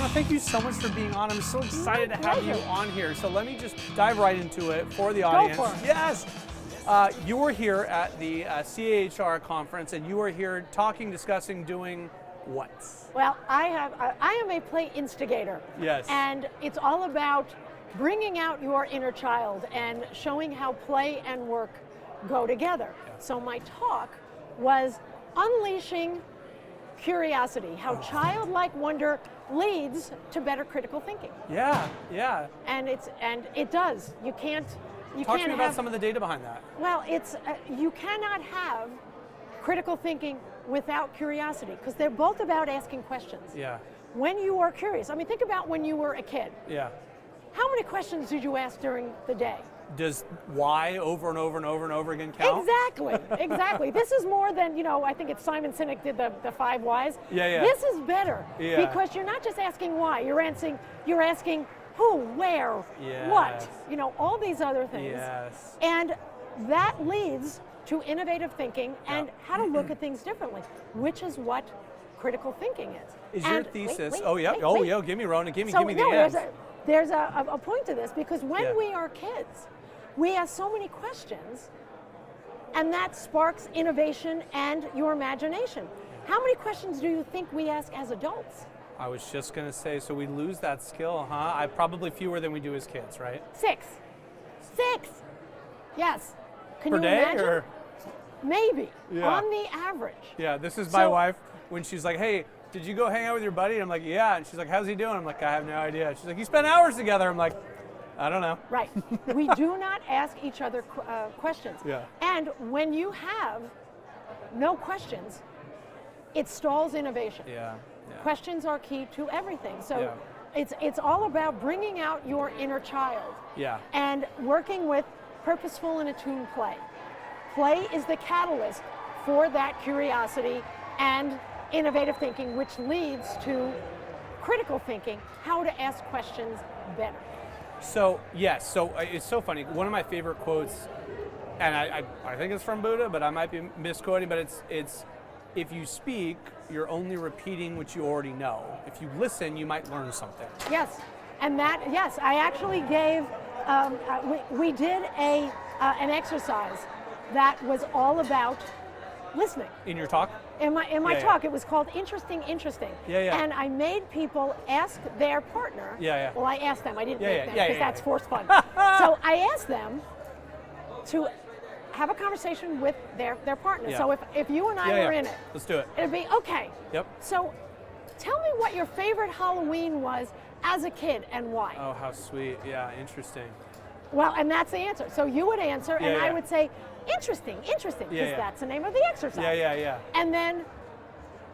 Rona, thank you so much for being on. I'm so excited to have you on here. So let me just dive right into it for the audience. Go for it. Yes. You were here at the CAHR conference, and you were here talking, discussing, doing what? Well, I am a play instigator. Yes. And it's all about bringing out your inner child and showing how play and work go together. Yeah. So my talk was unleashing curiosity, how childlike wonder leads to better critical thinking. Yeah, yeah. And it does. You can't Talk to me about some of the data behind that. Well, it's you cannot have critical thinking without curiosity, because they're both about asking questions. Yeah. When you are curious, I mean, think about when you were a kid. Yeah. How many questions did you ask during the day? Does why over and over and over and over again count? Exactly, exactly. This is more than, I think it's Simon Sinek did the 5 whys. Yeah, yeah. This is better, Yeah. because you're not just asking why, you're asking who, where, Yes. what, all these other things. Yes. And that leads to innovative thinking and Yeah. how to look at things differently, which is what critical thinking is. Is your And thesis? wait, oh yeah. wait, Oh wait. yeah. Give me Rona. Give me So the no, end. there's a point to this, because when Yeah. we are kids, we ask so many questions, and that sparks innovation and your imagination. How many questions do you think we ask as adults? I was just gonna say, so we lose that skill, huh? I probably fewer than we do as kids, right? 6. Yes. Can Per you day, imagine? or Maybe, Yeah. on the average. yeah. This is my So- wife when she's like, "Hey, did you go hang out with your buddy?" And I'm like, "Yeah." And she's like, "How's he doing?" I'm like, "I have no idea." She's like, "You spent hours together." I'm like, "I don't know." Right. We do not ask each other questions. Yeah. And when you have no questions, it stalls innovation. Yeah. Yeah. Questions are key to everything. So Yeah. it's all about bringing out your inner child Yeah. and working with purposeful and attuned play. Play is the catalyst for that curiosity and innovative thinking, which leads to critical thinking, how to ask questions better. So yes, so it's so funny. One of my favorite quotes, and I think it's from Buddha, but I might be misquoting. But it's if you speak, you're only repeating what you already know. If you listen, you might learn something. Yes, and yes, I actually gave. We did an exercise that was all about listening. In your talk? In my Yeah, talk, yeah. it was called Interesting. Yeah, yeah. And I made people ask their partner. Yeah, yeah. Well, I asked them. I didn't Yeah, make yeah, them, yeah, because yeah, that's yeah. forced fun. So I asked them to have a conversation with their partner. Yeah. So if you and I Yeah, were yeah. in it, Let's do it. it'd be okay. Yep. So tell me what your favorite Halloween was as a kid and why. Oh, how sweet. Yeah, interesting. Well, and that's the answer. So you would answer, and Yeah, I yeah. would say, interesting, because Yeah, yeah. that's the name of the exercise. Yeah. And then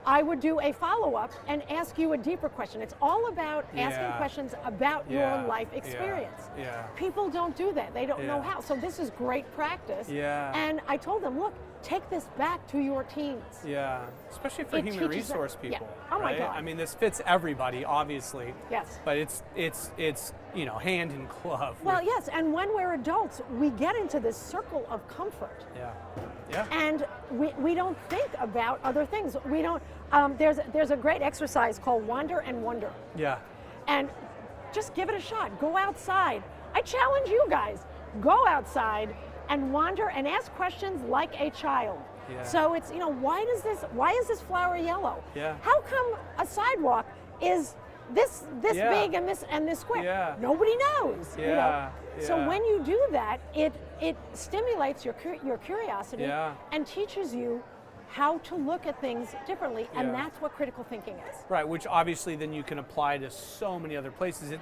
I would do a follow-up and ask you a deeper question. It's all about asking Yeah. questions about Yeah, your life yeah, experience. yeah. People don't do that. They don't know Yeah. how. So this is great practice. Yeah. And I told them, look, take this back to your teens. Yeah, especially for It human teaches them- resource yeah. people. Oh my right? God. I mean, this fits everybody, obviously. Yes. But it's hand in glove. Well, with- yes, and when we're adults, we get into this circle of comfort. Yeah. Yeah. And we don't think about other things. We don't. There's a great exercise called Wander and Wonder, Yeah. and just give it a shot. Go outside. I challenge you guys. Go outside and wander and ask questions like a child. Yeah. So it's why is this flower yellow? Yeah. How come a sidewalk is this Yeah. big and this square? Yeah. Nobody knows. Yeah. So Yeah. when you do that, it stimulates your curiosity Yeah. and teaches you how to look at things differently, and Yeah. that's what critical thinking is. Right, which obviously then you can apply to so many other places.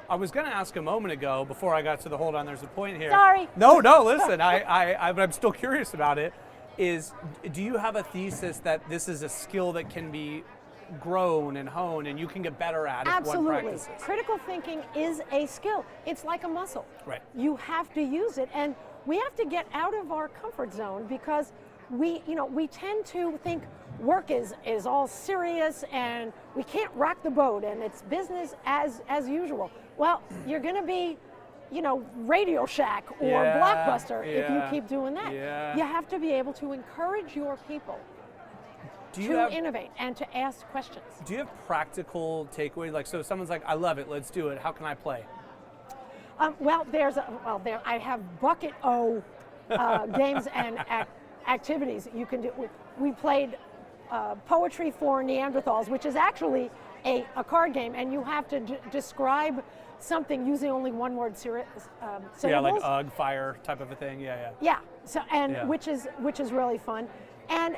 I was going to ask a moment ago before I got to the hold on. There's a point here. Sorry. No. Listen. I'm still curious about it. Do you have a thesis that this is a skill that can be grown and honed, and you can get better at it? Absolutely. One practices? Critical thinking is a skill. It's like a muscle. Right. You have to use it, and we have to get out of our comfort zone, because we tend to think work is all serious and we can't rock the boat and it's business as usual. Well, you're going to be Radio Shack or Yeah, Blockbuster if you yeah, keep doing that. yeah. You have to be able to encourage your people to innovate and to ask questions. Do you have practical takeaway? Like, so someone's like, I love it, let's do it. How can I play? I have bucket O games and activities you can do. We played Poetry for Neanderthals, which is actually a card game, and you have to describe something using only one word syllables. Yeah, like UG, fire type of a thing. Yeah. Yeah. So which is really fun. And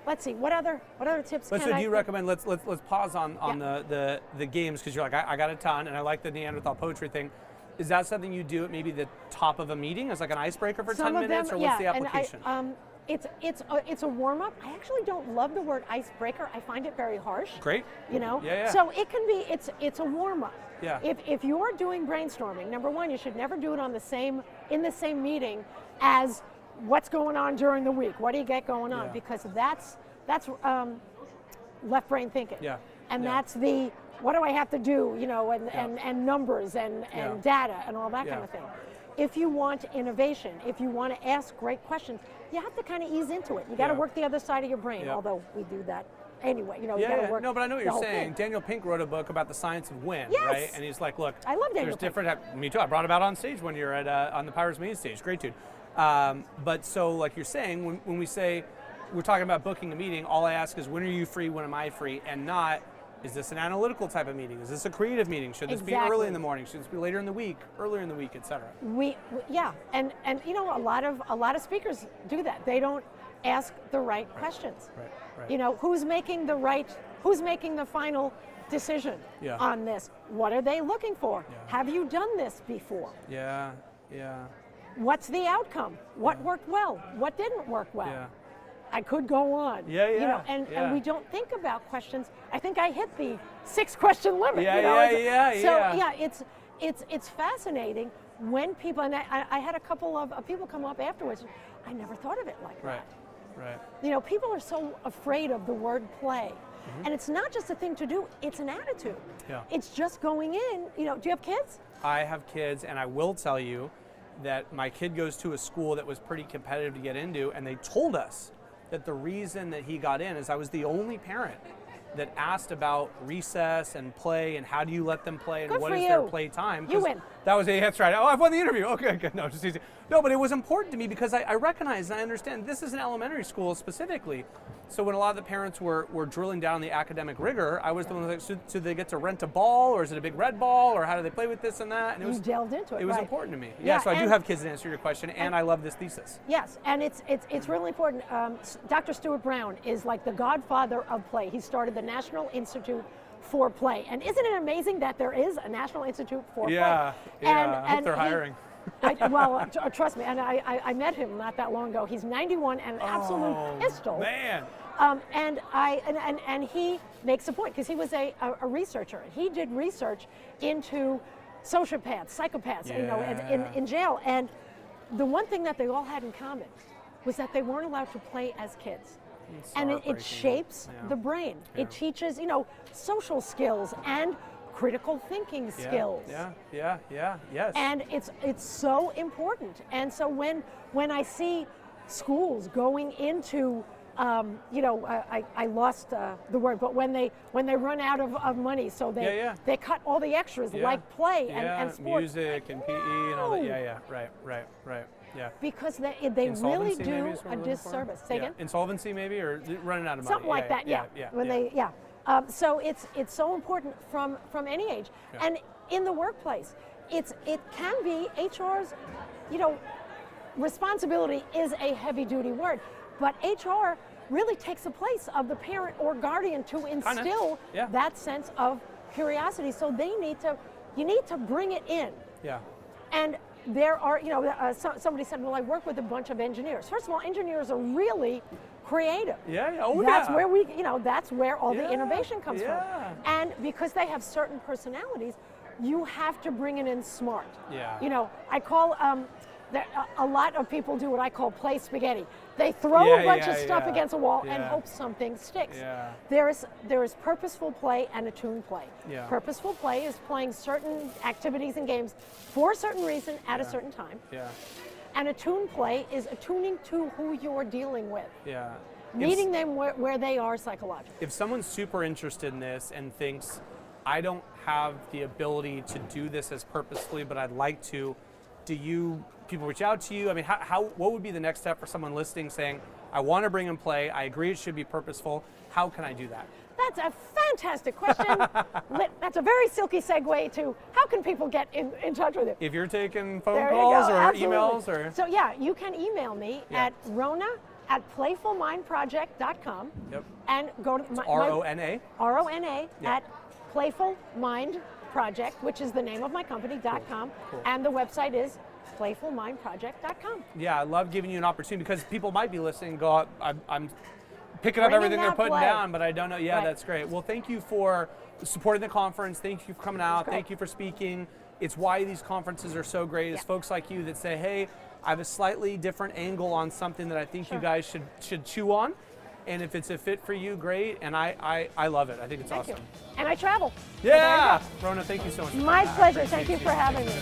let's see, what other tips? Do you recommend? Let's pause on the games, because you're like, I got a ton, and I like the Neanderthal poetry thing. Is that something you do at maybe the top of a meeting as like an icebreaker for 10 minutes, or what's the application? It's a warm up. I actually don't love the word icebreaker. I find it very harsh. Great. Yeah. So it can be. It's a warm up. Yeah. If you're doing brainstorming, number one, you should never do it in the same meeting as what's going on during the week. What do you get going on? Yeah. Because that's left brain thinking. Yeah. And that's the what do I have to do? And numbers and data and all that kind of thing. If you want innovation, if you want to ask great questions, you have to kind of ease into it. You got to work the other side of your brain, although we do that anyway. You got to work. No, but I know what you're saying. Thing. Daniel Pink wrote a book about the science of win, yes. right? And he's like, look, I love Daniel there's Pink. different. Me too. I brought him out on stage when you're at on the Pirates main stage. Great dude. But so, like you're saying, when we say we're talking about booking a meeting, all I ask is, when are you free? When am I free? And not, is this an analytical type of meeting? Is this a creative meeting? Should this be early in the morning? Should this be later in the week? Earlier in the week, etc. And a lot of speakers do that. They don't ask the right questions. Right. Who's making the final decision on this? What are they looking for? Yeah. Have you done this before? Yeah. What's the outcome? What worked well? What didn't work well? Yeah. I could go on. And we don't think about questions. I think I hit the 6-question limit. It's fascinating when people, and I had a couple of people come up afterwards. I never thought of it like that. Right. People are so afraid of the word play. And it's not just a thing to do, it's an attitude. Yeah. It's just going in. Do you have kids? I have kids, and I will tell you that my kid goes to a school that was pretty competitive to get into, and they told us that the reason that he got in is I was the only parent that asked about recess and play and how do you let them play and Good what for is you. their play time. You win. That was that's right. Oh, I've won the interview. Okay, good. No, just easy. No, but it was important to me because I recognize and I understand this is an elementary school specifically. So when a lot of the parents were drilling down the academic rigor, I was the one like, so they get to rent a ball, or is it a big red ball, or how do they play with this and that? And you delved into it. It was important to me. Yeah, so I do have kids to answer your question, and I love this thesis. Yes, and it's really important. Dr. Stuart Brown is like the godfather of play. He started the National Institute for Play, and isn't it amazing that there is a National Institute for Play? Yeah. I hope they're hiring. Trust me, and I met him not that long ago. He's 91 and an absolute pistol. Man. And he makes a point because he was a researcher. He did research into sociopaths, psychopaths, in jail. And the one thing that they all had in common was that they weren't allowed to play as kids. And it shapes the brain. Yeah. It teaches, social skills and critical thinking skills. Yes. And it's so important. And so when I see schools going into I lost the word, but when they run out of money, so they cut all the extras like play and sports. Music and PE and all that. Right. Yeah. Because they really do a disservice. Say again? Insolvency maybe, or running out of money. Something like that. So it's so important from any age, and in the workplace, it can be HR's, responsibility is a heavy duty word. But HR really takes the place of the parent or guardian to instill that sense of curiosity. So you need to bring it in. Yeah. And there are, somebody said, well, I work with a bunch of engineers. First of all, engineers are really creative. That's where that's where all the innovation comes from. And because they have certain personalities, you have to bring it in smart. I call a lot of people do what I call play spaghetti. They throw a bunch of stuff against a wall and hope something sticks. There is purposeful play and attuned play. Purposeful play is playing certain activities and games for a certain reason at a certain time. And attuned play is attuning to who you're dealing with. meeting them where they are psychologically. If someone's super interested in this and thinks, I don't have the ability to do this as purposefully, but I'd like to, people reach out to you? I mean, what would be the next step for someone listening saying, I want to bring in play, I agree it should be purposeful, how can I do that? That's a fantastic question. That's a very silky segue to how can people get in touch with you? If you're taking phone calls or Absolutely. emails or... So yeah, you can email me at Rona@playfulmindproject.com. Yep. And go to R-O-N-A. R-O-N-A Yeah. at Playful Mind Project, which is the name of my company.com. Cool. And the website is playfulmindproject.com. Yeah, I love giving you an opportunity because people might be listening and go, I'm picking up Bring in everything they're that putting play. down, but I don't know. Yeah, Right. that's great. Well, thank you for supporting the conference. Thank you for coming out. great. Thank you for speaking. It's why these conferences are so great is Yeah. folks like you that say, hey, I have a slightly different angle on something that I think you guys should chew on. And if it's a fit for you, great. And I love it. I think it's Thank awesome. you. And I travel. Yeah. Rona, thank you so much. My pleasure. Thank you for having me.